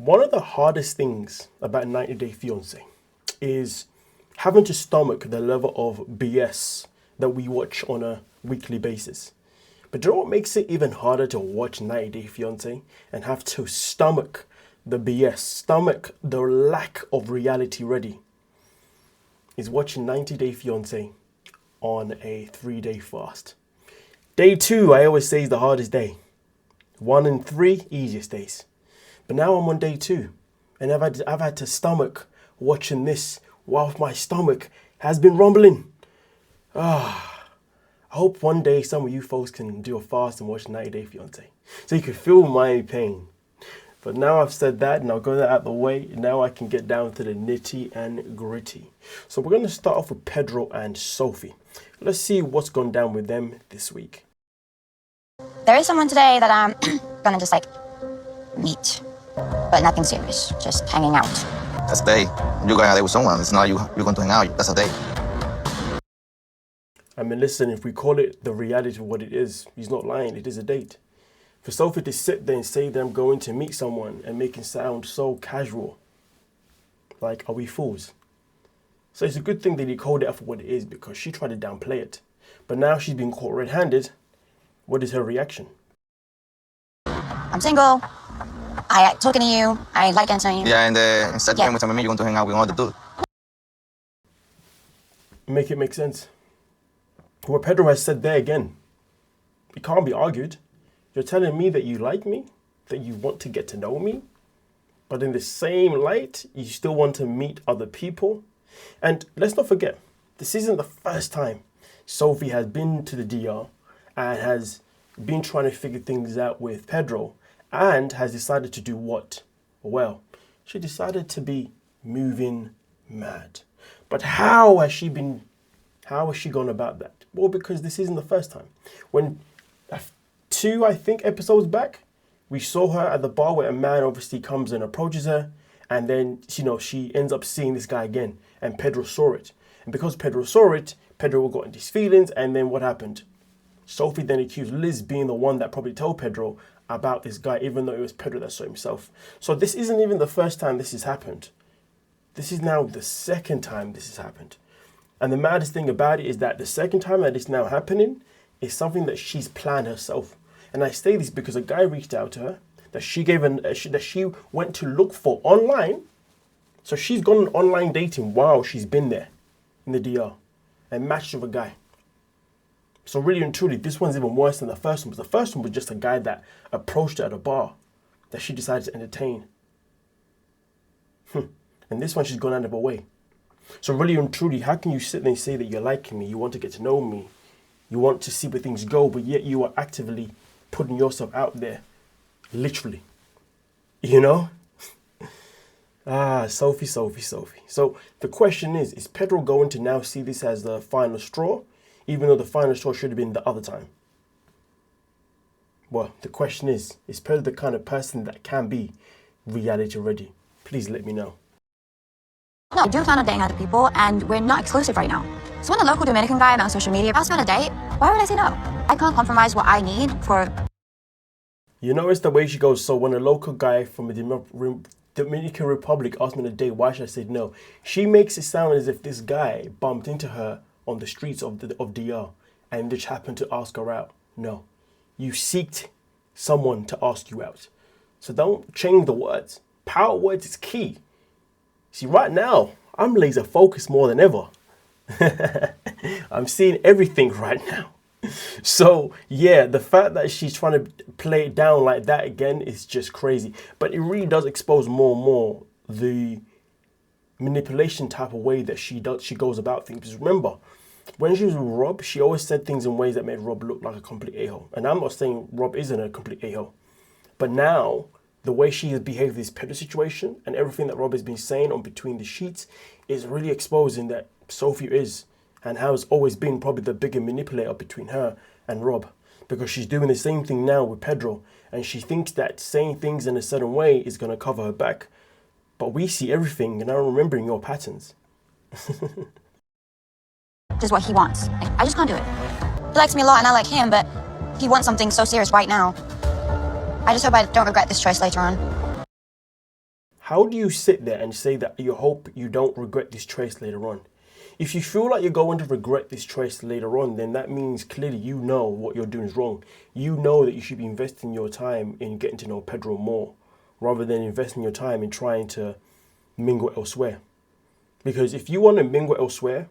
One of the hardest things about 90 Day Fiancé is having to stomach the level of BS that we watch on a weekly basis. But do you know what makes it even harder to watch 90 Day Fiancé and have to stomach the BS, stomach the lack of reality ready? Is watching 90 Day Fiancé on a 3-day fast. Day 2, I always say, is the hardest day. 1 and 3, easiest days. But now I'm on day 2, and I've had to stomach watching this while my stomach has been rumbling. I hope one day some of you folks can do a fast and watch 90 Day Fiancé, so you can feel my pain. But now I've said that, and I'll go that out of the way. Now I can get down to the nitty and gritty. So we're going to start off with Pedro and Sophie. Let's see what's gone down with them this week. There is someone today that I'm gonna just meet, but nothing serious, just hanging out. That's a date. You're going out there with someone. It's not you're going to hang out. That's a date. I mean, listen, if we call it the reality of what it is, he's not lying. It is a date. For Sophie to sit there and say that I'm going to meet someone and make it sound so casual, like, are we fools? So it's a good thing that he called it out for what it is, because she tried to downplay it. But now she's been caught red-handed. What is her reaction? I'm single. I talking to you. I like answering you. Yeah, and instead of going with someone, you're going to hang out with other dude. Make it make sense. What Pedro has said there again, it can't be argued. You're telling me that you like me, that you want to get to know me, but in the same light, you still want to meet other people. And let's not forget, this isn't the first time Sophie has been to the DR and has been trying to figure things out with Pedro, and has decided to do what? Well, she decided to be moving mad. But how has she gone about that? Well, because this isn't the first time. When 2, I think, episodes back, we saw her at the bar where a man obviously comes and approaches her, and then, she ends up seeing this guy again, and Pedro saw it. And because Pedro saw it, Pedro got into his feelings, and then what happened? Sophie then accused Liz being the one that probably told Pedro about this guy, even though it was Pedro that saw himself. So this isn't even the first time this has happened. This is now the second time this has happened. And the maddest thing about it is that the second time that it's now happening is something that she's planned herself. And I say this because a guy reached out to her that she went to look for online. So she's gone online dating while she's been there in the DR and matched with a guy. So really and truly, this one's even worse than the first one. Because the first one was just a guy that approached her at a bar that she decided to entertain. And this one, she's gone out of her way. So really and truly, how can you sit there and say that you're liking me, you want to get to know me, you want to see where things go, but yet you are actively putting yourself out there, literally, Sophie. So the question is Pedro going to now see this as the final straw, even though the final straw should have been the other time? Well, the question is Pedro the kind of person that can be reality ready? Please let me know. No, I do plan on dating other people, and we're not exclusive right now. So when a local Dominican guy on social media asks me on a date, why would I say no? I can't compromise what I need for... You notice the way she goes, so when a local guy from the Dominican Republic asked me on a date, why should I say no? She makes it sound as if this guy bumped into her on the streets of DR and just happened to ask her out. No, you seeked someone to ask you out. So don't change the words. Power words is key. See, right now, I'm laser focused more than ever. I'm seeing everything right now. So, yeah, the fact that she's trying to play it down like that again is just crazy. But it really does expose more and more the manipulation type of way that she goes about things. Because remember, when she was with Rob, she always said things in ways that made Rob look like a complete a-hole. And I'm not saying Rob isn't a complete a-hole. But now, the way she has behaved in this Pedro situation and everything that Rob has been saying on Between the Sheets is really exposing that Sophie is and has always been probably the bigger manipulator between her and Rob, because she's doing the same thing now with Pedro, and she thinks that saying things in a certain way is going to cover her back. But we see everything, and I'm remembering your patterns. Just what he wants. I just can't do it. He likes me a lot and I like him, but he wants something so serious right now. I just hope I don't regret this choice later on. How do you sit there and say that you hope you don't regret this choice later on? If you feel like you're going to regret this choice later on, then that means clearly you know what you're doing is wrong. You know that you should be investing your time in getting to know Pedro more, rather than investing your time in trying to mingle elsewhere. Because if you want to mingle elsewhere,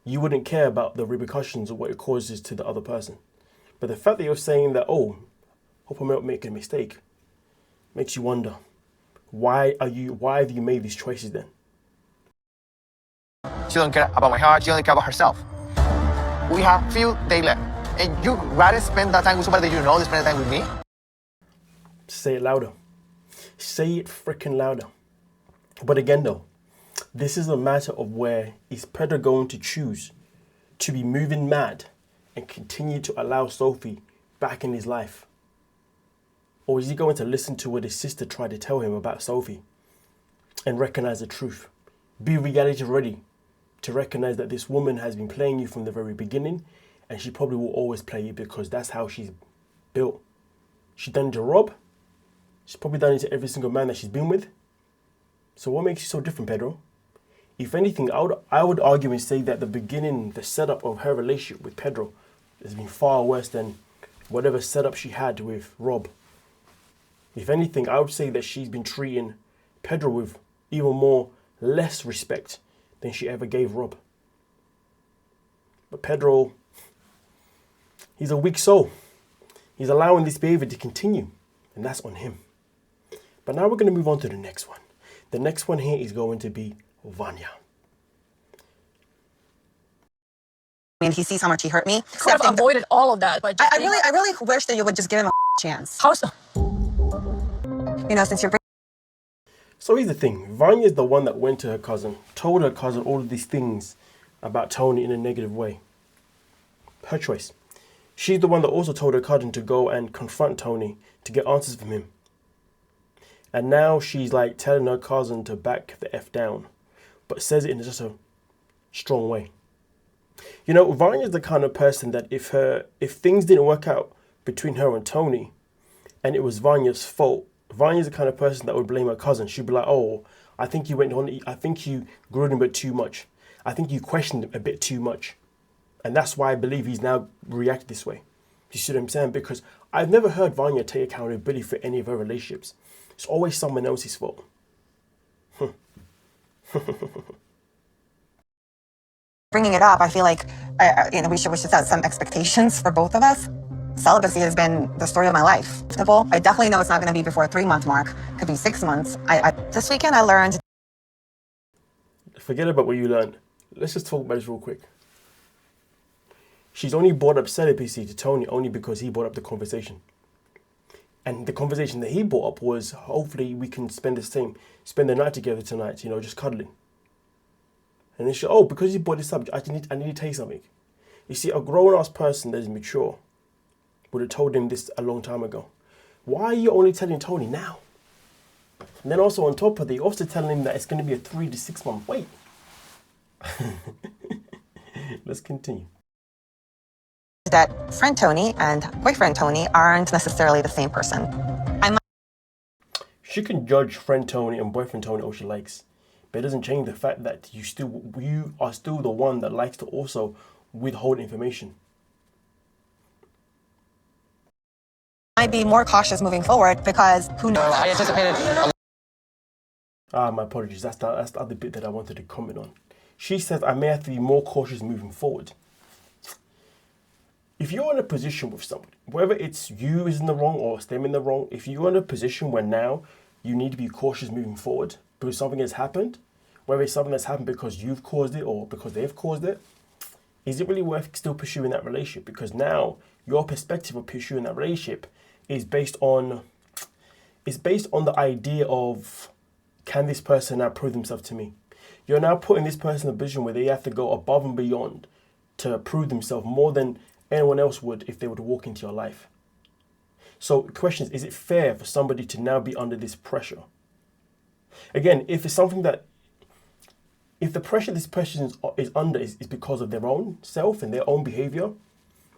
you wouldn't care about the repercussions of what it causes to the other person. But the fact that you're saying that, oh, hope I'm not making a mistake, makes you wonder, why have you made these choices then? She don't care about my heart. She only care about herself. We have few days left. And you rather spend that time with somebody that you know than spend that time with me? Say it louder. Say it freaking louder. But again though, this is a matter of where is Pedro going to choose to be moving mad and continue to allow Sophie back in his life? Or is he going to listen to what his sister tried to tell him about Sophie and recognize the truth? Be reality ready to recognize that this woman has been playing you from the very beginning, and she probably will always play you because that's how she's built. She's done it to Rob. She's probably done it to every single man that she's been with. So what makes you so different, Pedro? If anything, I would argue and say that the setup of her relationship with Pedro has been far worse than whatever setup she had with Rob. If anything, I would say that she's been treating Pedro with even less respect than she ever gave Rob. But Pedro, he's a weak soul. He's allowing this behavior to continue, and that's on him. But now we're going to move on to the next one. The next one here is going to be Vanja. I mean, he sees how much he hurt me. Could have avoided all of that, but I really wish that you would just give him a chance. how so? You know, since you're So here's the thing. Vanya is the one that went to her cousin, told her cousin all of these things about Tony in a negative way. Her choice. She's the one that also told her cousin to go and confront Tony to get answers from him. And now she's like telling her cousin to back the F down, but says it in just a strong way. You know, Vanya's the kind of person that if things didn't work out between her and Tony, and it was Vanya's fault, Vanya's the kind of person that would blame her cousin. She'd be like, oh, I think you grilled him a bit too much. I think you questioned him a bit too much. And that's why I believe he's now reacted this way. You see what I'm saying? Because I've never heard Vanya take accountability for any of her relationships. It's always someone else's fault. bringing it up, I feel like we should set some expectations for both of us. Celibacy has been the story of my life. I definitely know it's not going to be before a 3-month mark. It could be 6 months. This weekend I learned. Forget about what you learned. Let's just talk about this real quick. She's only brought up celibacy to Tony only because he brought up the conversation. And the conversation that he brought up was, hopefully we can spend the night together tonight, just cuddling. And then she, because he brought this up, I need to tell you something. You see, a grown-ass person that is mature would have told him this a long time ago. Why are you only telling Tony now? And then also on top of that, you're also telling him that it's going to be a 3 to 6 month wait. Let's continue. That friend Tony and boyfriend Tony aren't necessarily the same person. She can judge friend Tony and boyfriend Tony all she likes, but it doesn't change the fact that you are still the one that likes to also withhold information. I'd be more cautious moving forward because who knows? I anticipated. My apologies. That's the other bit that I wanted to comment on. She says I may have to be more cautious moving forward. If you're in a position with somebody, whether it's you is in the wrong or it's them in the wrong, if you're in a position where now you need to be cautious moving forward because something has happened, whether it's something that's happened because you've caused it or because they've caused it, is it really worth still pursuing that relationship? Because now your perspective of pursuing that relationship is based on the idea of, can this person now prove themselves to me? You're now putting this person in a position where they have to go above and beyond to prove themselves more than anyone else would if they were to walk into your life. So the question is it fair for somebody to now be under this pressure? Again, if it's something that, if the pressure this person is under is because of their own self and their own behavior,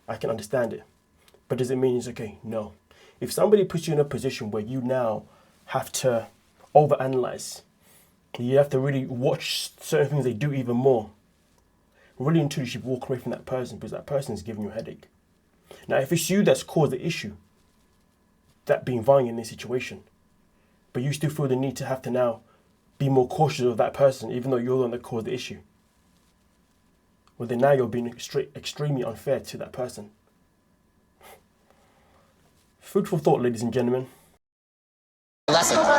I can understand it. But does it mean it's okay? No. If somebody puts you in a position where you now have to overanalyze. You have to really watch certain things they do even more. Really until you should walk away from that person because that person is giving you a headache. Now, if it's you that's caused the issue, that being Vanya in this situation, but you still feel the need to have to now be more cautious of that person, even though you're the one that caused the issue, well, then now you're being extremely unfair to that person. Food for thought, ladies and gentlemen. Lesson. It's my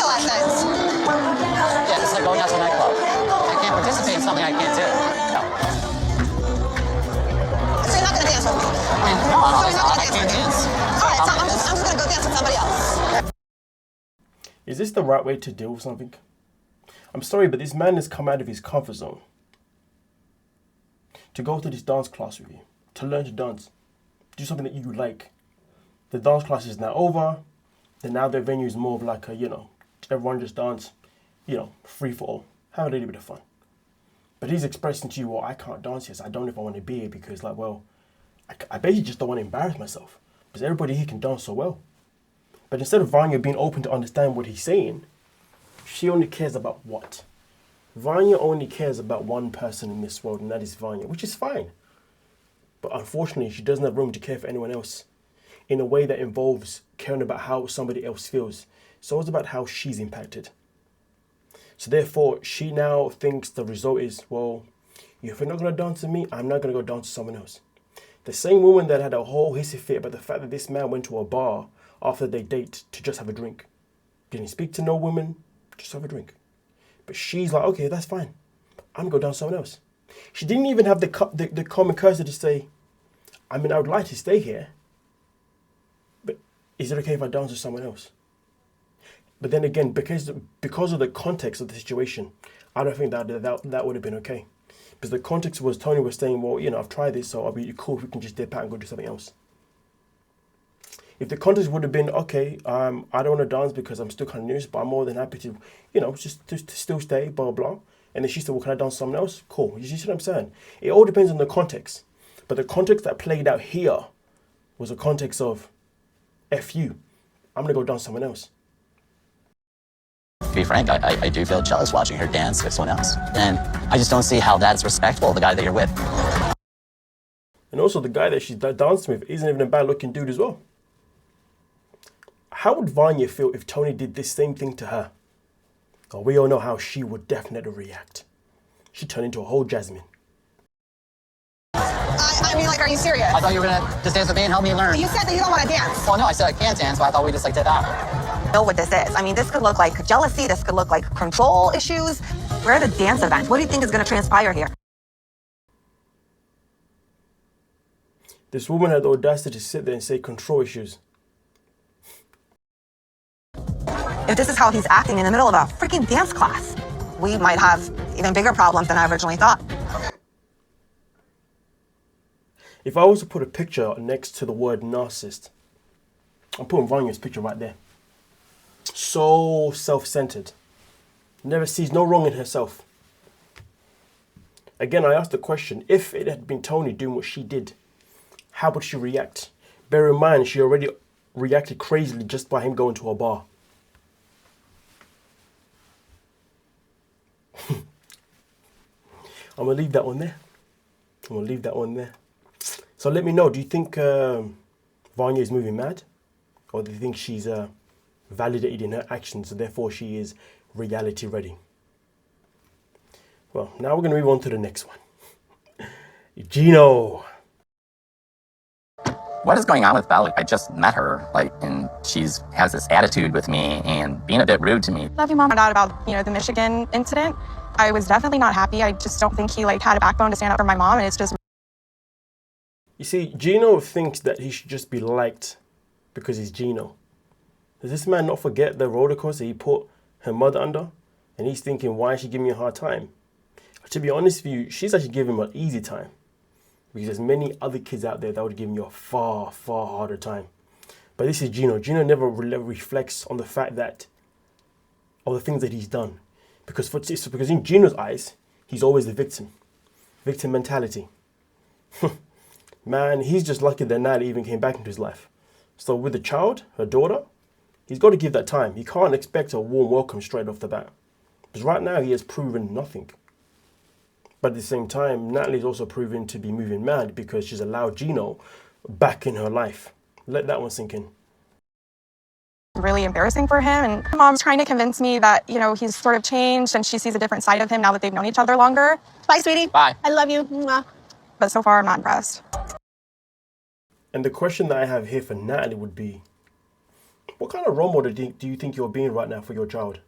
lessons. Yeah, it's like going out to a nightclub. I can't participate in something I can't do. No. So you're not going to dance with me? I mean, no, I can't dance. All right, so I'm just going to go dance with somebody else. Is this the right way to deal with something? I'm sorry, but this man has come out of his comfort zone to go to this dance class with you, to learn to dance, do something that you like. The dance class is now over. Then now their venue is more of like a, everyone just dance, free for all. Have a little bit of fun. But he's expressing to you, well, I can't dance here, so I don't know if I want to be here because, I basically just don't want to embarrass myself because everybody here can dance so well. But instead of Vanya being open to understand what he's saying, she only cares about what? Vanya only cares about one person in this world, and that is Vanya, which is fine. But unfortunately, she doesn't have room to care for anyone else in a way that involves caring about how somebody else feels. So it's about how she's impacted. So therefore, she now thinks the result is, well, if you're not going to dance with me, I'm not going to go dance with someone else. The same woman that had a whole hissy fit about the fact that this man went to a bar after they date to just have a drink. Didn't speak to no woman, just have a drink. But she's like, okay, that's fine. I'm going to go dance with someone else. She didn't even have the common courtesy to say, I would like to stay here, but is it okay if I dance with someone else? But then again, because of the context of the situation, I don't think that would have been okay. Because the context was Tony was saying, well, I've tried this, so I'll be cool if we can just dip out and go do something else. If the context would have been, okay, I don't want to dance because I'm still kind of nervous, but I'm more than happy to, just to still stay, blah, blah, blah. And then she said, well, can I dance with someone else? Cool. You see what I'm saying? It all depends on the context. But the context that played out here was a context of, F you, I'm going to go dance with someone else. To be frank, I do feel jealous watching her dance with someone else. And I just don't see how that's respectful, the guy that you're with. And also the guy that she's dancing with isn't even a bad looking dude as well. How would Vanya feel if Tony did this same thing to her? Oh, we all know how she would definitely react. She'd turn into a whole Jasmine. Are you serious? I thought you were going to just dance with me and help me learn. You said that you don't want to dance. Well, no, I said I can't dance, but I thought we just did that. Know what this is. This could look like jealousy. This could look like control issues. We're at a dance event. What do you think is going to transpire here? This woman had the audacity to sit there and say control issues. If this is how he's acting in the middle of a freaking dance class, we might have even bigger problems than I originally thought. If I was to put a picture next to the word narcissist, I'm putting Vanya's picture right there. So self-centered. Never sees no wrong in herself. Again, I asked the question, if it had been Tony doing what she did, how would she react? Bear in mind, she already reacted crazily just by him going to a bar. I'm going to leave that one there. So let me know, do you think Vanya is moving mad? Or do you think she's validated in her actions, so therefore she is reality ready? Well, now we're going to move on to the next one. Gino. What is going on with Belle? I just met her, and has this attitude with me and being a bit rude to me. Love you, Mom. Found out about, the Michigan incident. I was definitely not happy. I just don't think he, had a backbone to stand up for my mom, and it's just... You see, Gino thinks that he should just be liked because he's Gino. Does this man not forget the roller coaster he put her mother under? And he's thinking, why is she giving me a hard time? To be honest with you, she's actually giving him an easy time. Because there's many other kids out there that would give you a far, far harder time. But this is Gino. Gino never reflects on the fact that, of the things that he's done. Because in Gino's eyes, he's always the victim. Victim mentality. Man, he's just lucky that Natalie even came back into his life. So with the child, her daughter, He's got to give that time. He can't expect a warm welcome straight off the bat. Because right now he has proven nothing. But at the same time, Natalie's also proven to be moving mad because she's allowed Gino back in her life. Let that one sink in. Really embarrassing for him, and mom's trying to convince me that, you know, he's sort of changed and she sees a different side of him now that they've known each other longer. Bye, sweetie. Bye. I love you. Mwah. But so far I'm not impressed. And the question that I have here for Natalie would be, what kind of role model do you think you're being right now for your child?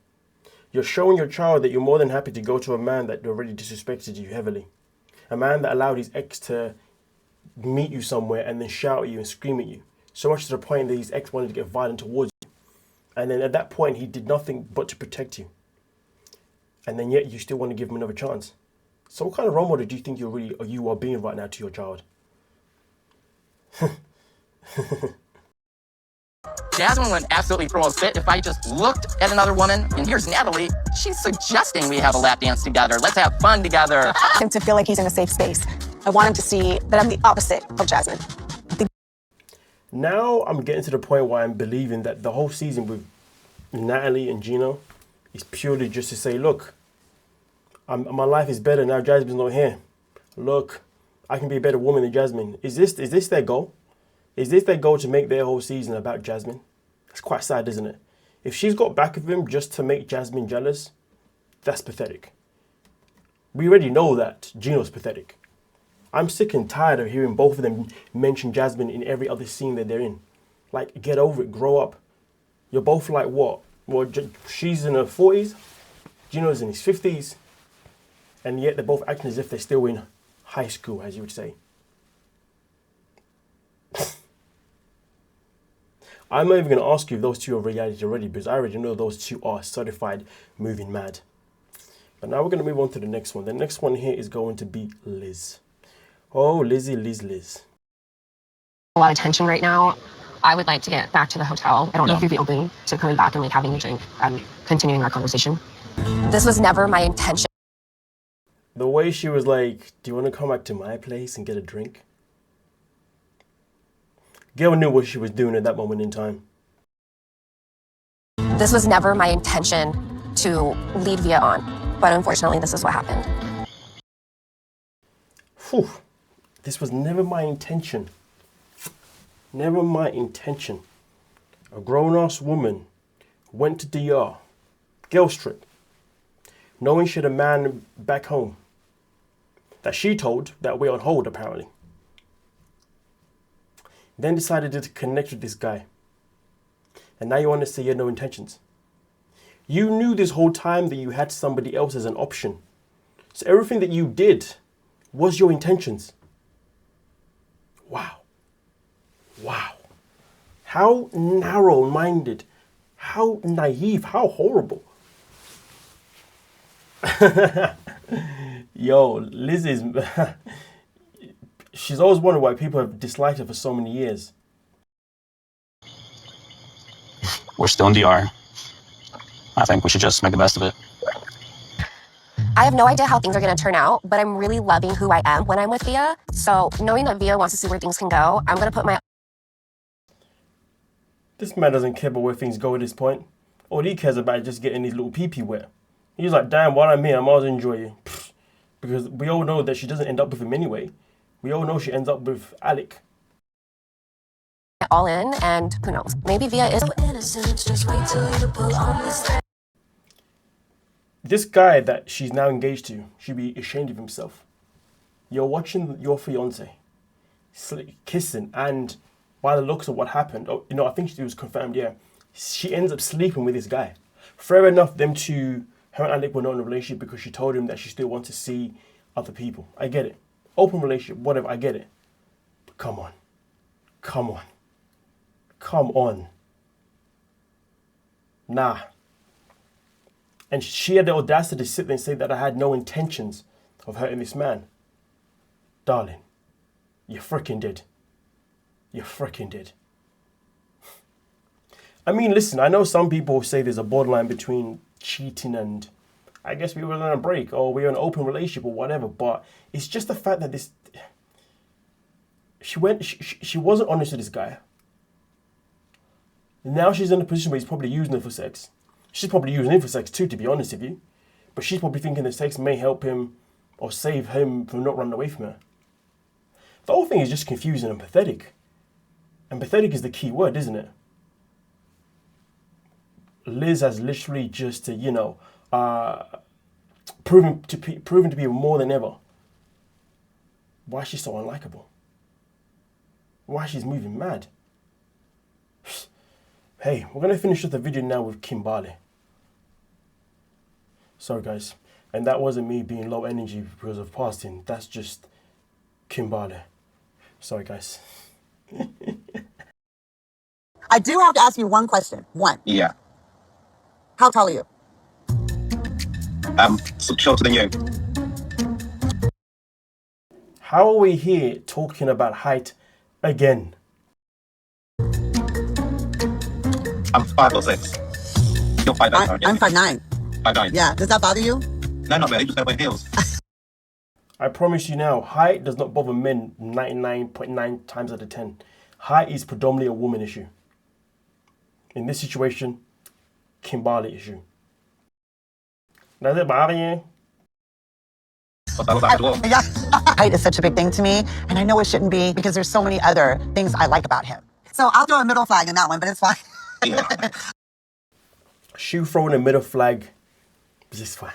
You're showing your child that you're more than happy to go to a man that already disrespected you heavily. A man that allowed his ex to meet you somewhere and then shout at you and scream at you. So much to the point that his ex wanted to get violent towards you. And then at that point, he did nothing but to protect you. And then yet you still want to give him another chance. So what kind of role model do you think you are being right now to your child? Jasmine would absolutely throw a fit if I just looked at another woman. And here's Natalie. She's suggesting we have a lap dance together. Let's have fun together. Him to feel like he's in a safe space. I want him to see that I'm the opposite of Jasmine. Now I'm getting to the point where I'm believing that the whole season with Natalie and Gino is purely just to say, look, my life is better now Jasmine's not here. Look, I can be a better woman than Jasmine. Is this their goal? Is this their goal to make their whole season about Jasmine? It's quite sad, isn't it? If she's got back of him just to make Jasmine jealous, that's pathetic. We already know that Gino's pathetic. I'm sick and tired of hearing both of them mention Jasmine in every other scene that they're in. Like, get over it, grow up. You're both like what? Well, she's in her 40s, Gino's in his 50s, and yet they're both acting as if they're still in high school, as you would say. I'm not even going to ask you if those two are reality already, because I already know those two are certified moving mad. But now we're going to move on to the next one. The next one here is going to be Liz. Oh, Liz. A lot of tension right now. I would like to get back to the hotel. I don't know if you'd be open to coming back and like having a drink and continuing our conversation. This was never my intention. The way she was like, do you want to come back to my place and get a drink? Gail knew what she was doing at that moment in time. This was never my intention to lead Via on, but unfortunately this is what happened. Whew. This was never my intention. Never my intention. A grown-ass woman went to DR, girls trip, knowing she had a man back home that she told that we're on hold apparently. Then decided to connect with this guy. And now you want to say you had no intentions. You knew this whole time that you had somebody else as an option. So everything that you did was your intentions. Wow. Wow. How narrow-minded, how naive, how horrible. Yo, Liz is... She's always wondered why people have disliked her for so many years. We're still in DR. I think we should just make the best of it. I have no idea how things are going to turn out, but I'm really loving who I am when I'm with Via. So knowing that Via wants to see where things can go, I'm going to put my... This man doesn't care about where things go at this point. All he cares about is just getting his little pee-pee wet. He's like, damn, while I'm here, I might as well enjoy you. Because we all know that she doesn't end up with him anyway. We all know she ends up with Alec. all in, and who knows, maybe Via is... This guy that she's now engaged to should be ashamed of himself. You're watching your fiance kissing, and by the looks of what happened, I think it was confirmed, yeah, she ends up sleeping with this guy. Fair enough, her and Alec were not in a relationship because she told him that she still wants to see other people. I get it. Open relationship, whatever, I get it. But come on. Nah. And she had the audacity to sit there and say that I had no intentions of hurting this man. Darling, you freaking did. I mean, listen, I know some people say there's a borderline between cheating and I guess we were on a break or we were in an open relationship or whatever, but it's just the fact that she wasn't honest with this guy. Now she's in a position where he's probably using her for sex. She's probably using him for sex too, to be honest with you. But she's probably thinking the sex may help him or save him from not running away from her. The whole thing is just confusing and pathetic. And pathetic is the key word, isn't it? Liz has literally just, proven to be more than ever. Why she's so unlikable. Why she's moving mad. Hey, we're going to finish up the video now with Kimberly. Sorry guys. And that wasn't me being low energy because of fasting. That's just Kimberly. Sorry guys. I do have to ask you one question. One. Yeah. How tall are you? Shorter than you. How are we here talking about height again? I'm 5'6". You're 5'8", aren't you? I'm 5'9". 5'9". Yeah. Does that bother you? No, not really. Just don't wear heels. I promise you now, height does not bother men 99.9 times out of 10. Height is predominantly a woman issue. In this situation, Kimberly issue. Does it bother you? Yeah. Height is such a big thing to me, and I know it shouldn't be because there's so many other things I like about him. So I'll throw a middle flag in that one, but it's fine. She throwing a middle flag, this is fine.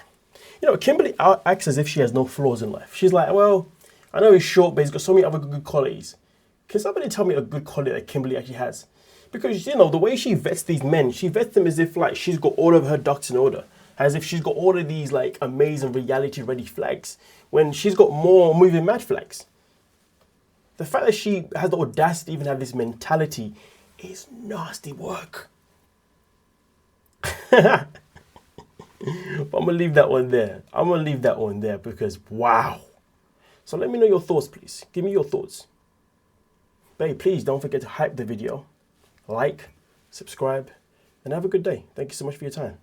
You know, Kimberly acts as if she has no flaws in life. She's like, well, I know he's short, but he's got so many other good qualities. Can somebody tell me a good quality that Kimberly actually has? Because, you know, the way she vets these men, she vets them as if, like, she's got all of her ducks in order. As if she's got all of these, like, amazing reality-ready flags, when she's got more moving mad flags. The fact that she has the audacity to even have this mentality is nasty work. But I'm going to leave that one there. I'm going to leave that one there because, wow. So let me know your thoughts, please. Give me your thoughts. Babe, please don't forget to hype the video, like, subscribe, and have a good day. Thank you so much for your time.